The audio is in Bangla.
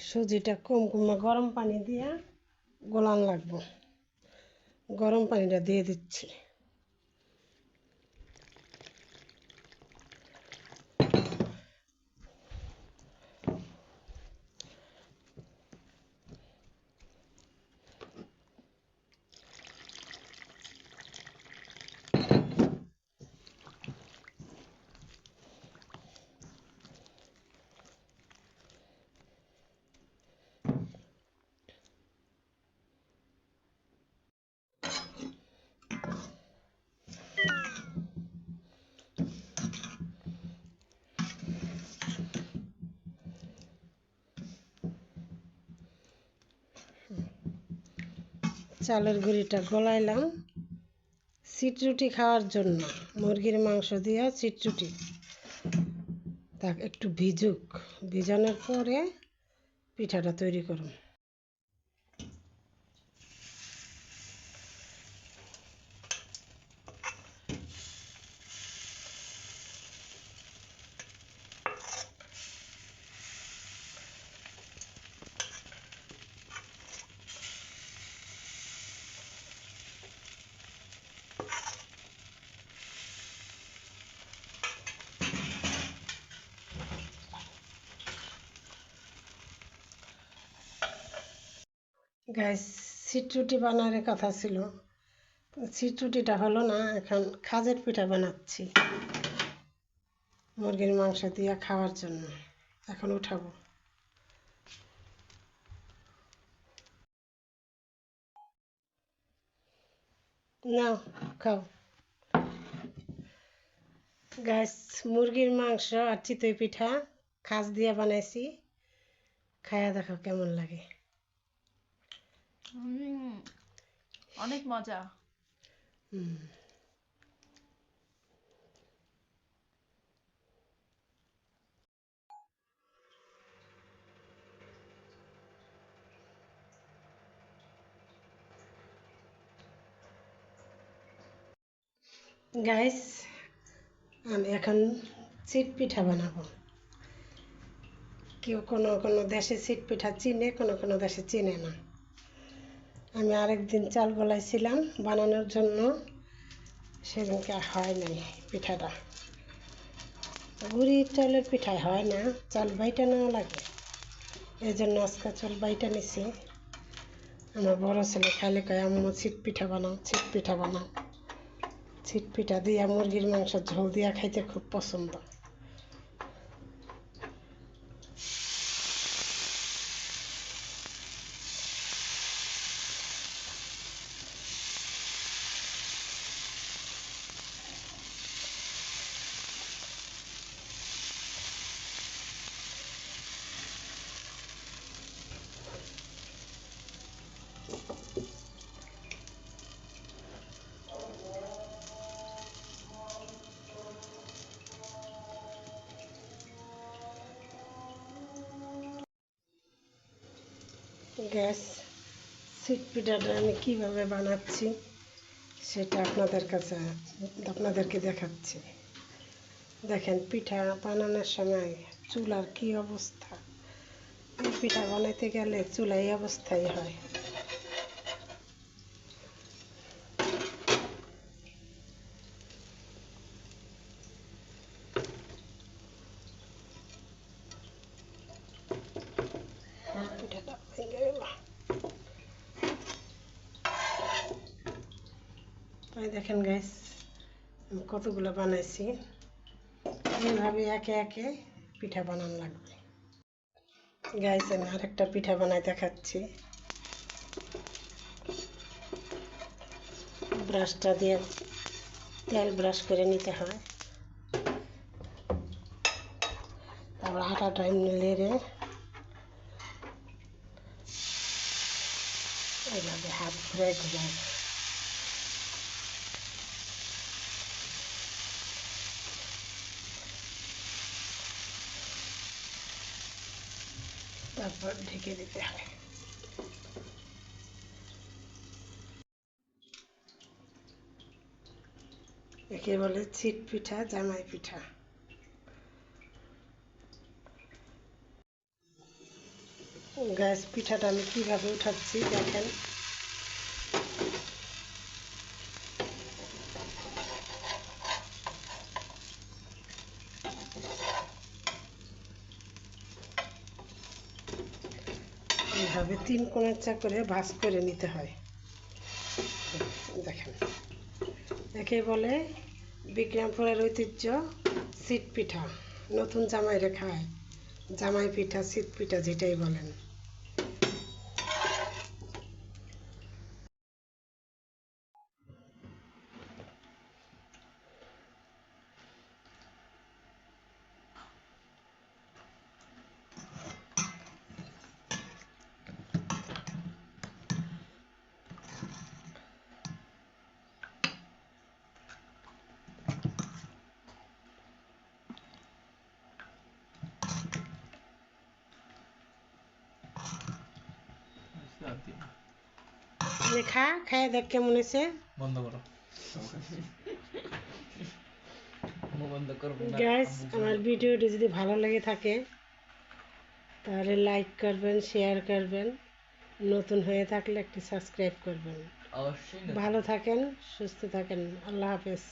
সুজিটা কুমকুমে গরম পানি দিয়ে গোলান লাগবো। গরম পানিটা দিয়ে দিচ্ছি। চালের গুঁড়িটা গলাইলাম চিটরুটি খাওয়ার জন্য। মুরগির মাংস দিয়ে চিটরুটি। তা একটু ভিজুক, ভিজানোর পরে পিঠাটা তৈরি করুন। গাইস, চিটরুটি বানানোর কথা ছিল, চিটরুটিটা হলো না। এখন খাজের পিঠা বানাচ্ছি মুরগির মাংস দিয়ে খাওয়ার জন্য। এখন উঠাবো। নাও খাও। গাইস, মুরগির মাংস আর চিতই পিঠা খাজ দিয়ে বানাইছি। খায়া দেখো কেমন লাগে। অনেক মজা। গাইস, আমি এখন চিট পিঠা বানাবো। কেউ কোনো কোনো দেশে চিট পিঠা চিনে, কোনো কোনো দেশে চিনে না। আমি আরেকদিন চাল গলাইছিলাম বানানোর জন্য, সেদিনকে হয় নাই পিঠাটা। গুড়ির চালের পিঠায় হয় না, চাল বাইটা নেওয়া লাগে। এই জন্য আজকে চাল বাইটা নিছি। আমার বড় ছেলে খাইলে কয়, আম্মু চিট পিঠা বানাও, চিট পিঠা বানাও। চিট পিঠা দিয়া মুরগির মাংস ঝোল দিয়া খাইতে খুব পছন্দ। গ্যাস চিট পিঠাটা আমি কীভাবে বানাচ্ছি সেটা আপনাদেরকে দেখাচ্ছি। দেখেন, পিঠা বানানোর সময় চুলার কী অবস্থা। পিঠা বানাইতে গেলে চুলা এই অবস্থাই হয়। পিঠাটা ভেঙে গেল। তাই দেখেন গাইস, আমি কতগুলো বানাইছি। এইভাবে একে একে পিঠা বানানো লাগবে। গাইস, আমি আরেকটা পিঠা বানাই দেখাচ্ছি। ব্রাশটা দিয়ে তেল ব্রাশ করে নিতে হয়। তারপর আটাটা এমনি লেড়ে এইভাবে হাত ঘুরে ঘুরে তারপর ঢেকে দিতে হয়। একে বলে চিট পিঠা, জামাই পিঠা। গ্যাস পিঠাটা আমি কিভাবে উঠাচ্ছি দেখেন। এইভাবে 3 কোণাচ্চা করে ভাঁজ করে নিতে হয়। দেখেন, একে বলে বিক্রমপুরের ঐতিহ্য সিট পিঠা। নতুন জামাইরে খায়, জামাই পিঠা, সিট পিঠা যেটাই বলেন। খায় দেখ কেমন হয়েছে। বন্ধ করো। বন্ধ করবো না। গাইস, আমার ভিডিওটি যদি ভালো লেগে থাকে তাহলে লাইক করবেন, শেয়ার করবেন, নতুন হয়ে থাকলে একটি সাবস্ক্রাইব করবেন। অবশ্যই ভালো থাকেন, সুস্থ থাকেন, আল্লাহ হাফেজ।